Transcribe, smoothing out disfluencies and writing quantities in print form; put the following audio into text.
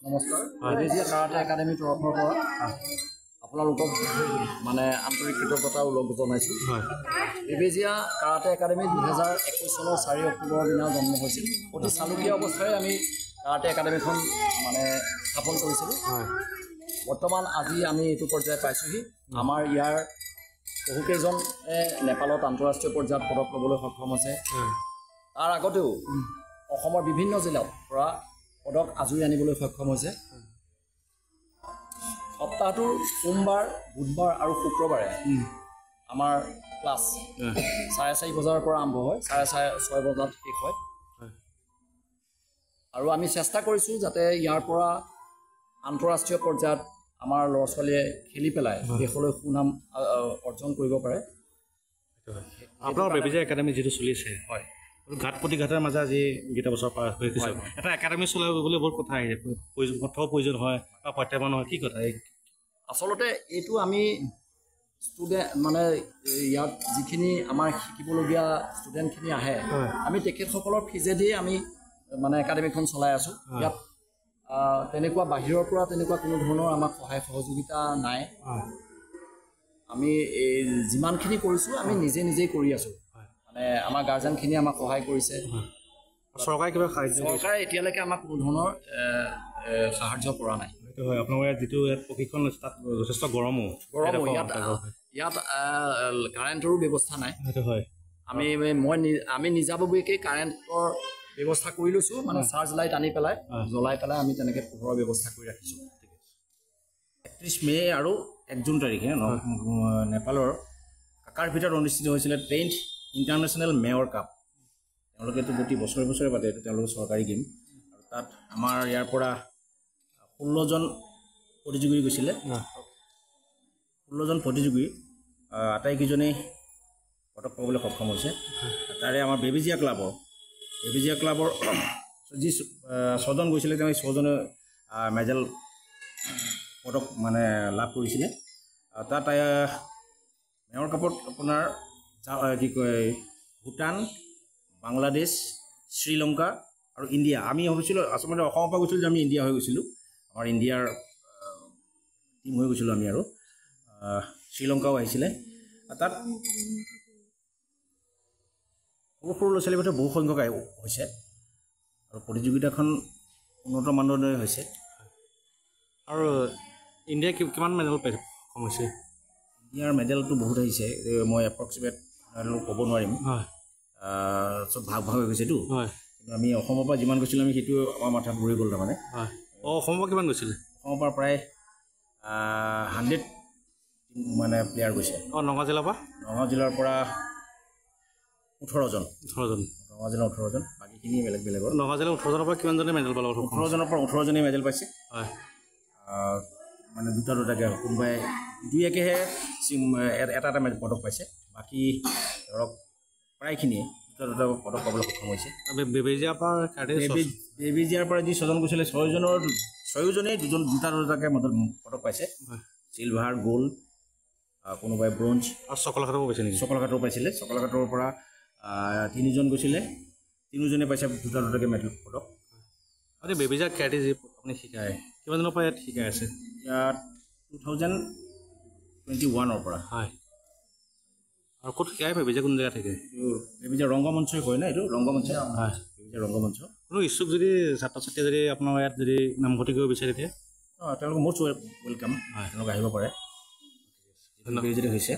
নমস্কাৰ বেবেজিয়া কাৰাটে একাডেমীৰ তৰফৰ পৰা আপোনালোকক মানে আন্তৰিক কৃতজ্ঞতা উল্লেখ জনাইছোঁ। বেবেজিয়া কাৰাটে একাডেমী 2021 চনৰ 4 অক্টোবৰৰ দিনা জন্ম হৈছিল। অতি চালুকীয়া অৱস্থাৰে আমি কাৰাটে একাডেমীখন মানে স্থাপন কৰিছিলোঁ। বৰ্তমান আজি আমি এইটো পৰ্যায় পাইছোঁহি। আমাৰ ইয়াৰ বহুকেইজনে নেপালত আন্তঃৰাষ্ট্ৰীয় পৰ্যায়ত পদক ল'বলৈ সক্ষম হৈছে। তাৰ আগতেও অসমৰ বিভিন্ন জিলাৰ পৰা পদক আজুৰি আনিবলৈ সক্ষম হৈছে। সপ্তাহটোৰ সোমবাৰ, বুধবাৰ আৰু শুক্ৰবাৰে আমাৰ ক্লাছ 4:30 বজাৰ পৰা আৰম্ভ হয়, 6:30 বজাত শেষ হয়। আৰু আমি চেষ্টা কৰিছোঁ যাতে ইয়াৰ পৰা আন্তঃৰাষ্ট্ৰীয় পৰ্যায়ত আমাৰ ল'ৰা ছোৱালীয়ে খেলি পেলাই দেশলৈ সুনাম অৰ্জন কৰিব পাৰে। আপোনাৰ বেবেজিয়া একাডেমী যিটো চলিছে, হয়, ঘাট প্ৰতিঘাটৰ মাজে আজি কেইটা বছৰ পাৰ হৈ গৈছে। এটা একাডেমী চলাবলৈ বহুত কথা আহে, অৰ্থৰ প্ৰয়োজন হয় বা প্ৰত্যাহ্বান হয়, কি কথা? আচলতে এইটো আমি ষ্টুডেণ্ট মানে ইয়াত যিখিনি আমাৰ শিকিবলগীয়া ষ্টুডেণ্টখিনি আহে, আমি তেখেতসকলৰ ফিজেদিয়ে আমি মানে একাডেমীখন চলাই আছোঁ। ইয়াত তেনেকুৱা বাহিৰৰ পৰা তেনেকুৱা কোনো ধৰণৰ আমাক সহায় সহযোগিতা নাই। আমি যিমানখিনি কৰিছোঁ আমি নিজেই কৰি আছোঁ। মানে আমাৰ গাৰ্জেনখিনিয়ে আমাক সহায় কৰিছে। চৰকাৰে কিবা চৰকাৰে এতিয়ালৈকে আমাক কোনো ধৰণৰ সাহায্য কৰা নাই। সেইটো হয়। আপোনালোকৰ ইয়াত যিটো প্ৰশিক্ষণ তাত যথেষ্ট গৰমো ইয়াত কাৰেণ্টৰো ব্যৱস্থা নাই। সেইটো হয়। আমি নিজাববীয়াকৈ কাৰেণ্টৰ ব্যৱস্থা কৰি লৈছোঁ, মানে চাৰ্জ লাইট আনি পেলাই জ্বলাই পেলাই আমি তেনেকৈ পোহৰৰ ব্যৱস্থা কৰি ৰাখিছোঁ। 31 মে' আৰু 1 জুন তাৰিখে নেপালৰ কাকাৰ ভিতৰত অনুষ্ঠিত হৈছিলে 10th ইণ্টাৰনেশ্যনেল মেয়ৰ কাপ। তেওঁলোকেতো প্ৰতি বছৰে বছৰে পাতে, এইটো তেওঁলোকৰ চৰকাৰী গেম। আৰু তাত আমাৰ ইয়াৰ পৰা 16জন প্ৰতিযোগী গৈছিলে। 16জন প্ৰতিযোগী আটাইকেইজনেই পদক পাবলৈ সক্ষম হৈছে। তাৰে আমাৰ বেবেজিয়া ক্লাবৰ যি 6জন গৈছিলে, তেওঁ 6জনে মেডেল পদক মানে লাভ কৰিছিলে। তাত মেয়ৰ কাপত আপোনাৰ কি কয় ভূটান, বাংলাদেশ, শ্ৰীলংকা আৰু ইণ্ডিয়া। আমি ভাবিছিলোঁ আচলতে অসমৰ পৰা গৈছিলোঁ যে আমি ইণ্ডিয়া হৈ গৈছিলোঁ, আমাৰ ইণ্ডিয়াৰ টীম হৈ গৈছিলোঁ আমি। আৰু শ্ৰীলংকাও আহিছিলে। তাত সৰু সৰু ল'ৰা ছোৱালীৰ ভিতৰত বহু সংখ্যক হৈছে আৰু প্ৰতিযোগিতাখন উন্নত মানদণ্ডৰ হৈছে। আৰু ইণ্ডিয়াই কিমান মেডেল পাইছে? হৈছে ইণ্ডিয়াৰ মেডেলটো বহুত আহিছে, মই এপ্ৰক্সিমেট ক'ব নোৱাৰিম। চব ভাগ হৈ গৈছেতো। কিন্তু আমি অসমৰ পৰা যিমান গৈছিলোঁ আমি সেইটো আমাৰ মাথাত ঘূৰি গ'ল। তাৰমানে অসমৰ পৰা কিমান গৈছিলে? অসমৰ পৰা প্ৰায় 100 মানে প্লেয়াৰ গৈছে। নগাঁও জিলাৰ পৰা? নগাঁও জিলাৰ পৰা 18জন। নগাঁও জিলাৰ 18জন, বাকীখিনি বেলেগৰ। নগাঁও জিলাৰ 18জনৰ পৰা কিমানজনে মেডেল পালে? 18জনৰ পৰা 18জনেই মেডেল পাইছে। মানে দুটাকৈ, কোনোবাই 2-1হে এটা পদক পাইছে। বাকী ধৰক প্ৰায়খিনিয়ে দুটা পদক পাবলৈ সক্ষম হৈছে। বেবেজিয়াৰ পৰা যি 6জন গৈছিলে, 6জনেই দুটাকৈ পদক পাইছে। চিলভাৰ, গ'ল্ড, কোনোবাই ব্ৰঞ্জ। আৰু চকলাঘাটৰো পাইছে নেকি? চকলাঘাটৰো পাইছিলে। চকলাঘাটৰ পৰা 3জন গৈছিলে, 3জনে পাইছে দুটাকৈ মেডেল পদক। আপুনি বেবেজিয়াৰ কেৰাটে যি আপুনি শিকায়, কিমান দিনৰ পৰা ইয়াত শিকাই আছে? ইয়াত 2021ৰ পৰা। হয়। আৰু ক'ত শিকাই? বেবেজিয়া কোন জেগাত থাকে? বেবেজিয়া ৰংগমঞ্চই কয় না, এইটো ৰংগমঞ্চ। হয়, বেবেজিয়া ৰংগমঞ্চ। কোনো ইচ্ছুক যদি ছাত্ৰ ছাত্ৰীয়ে যদি আপোনাৰ ইয়াত যদি নামভৰ্তি কৰিব বিচাৰে তেতিয়া তেওঁলোক মষ্ট ৱেলকাম। তেওঁলোক আহিব পাৰে যদি হৈছে।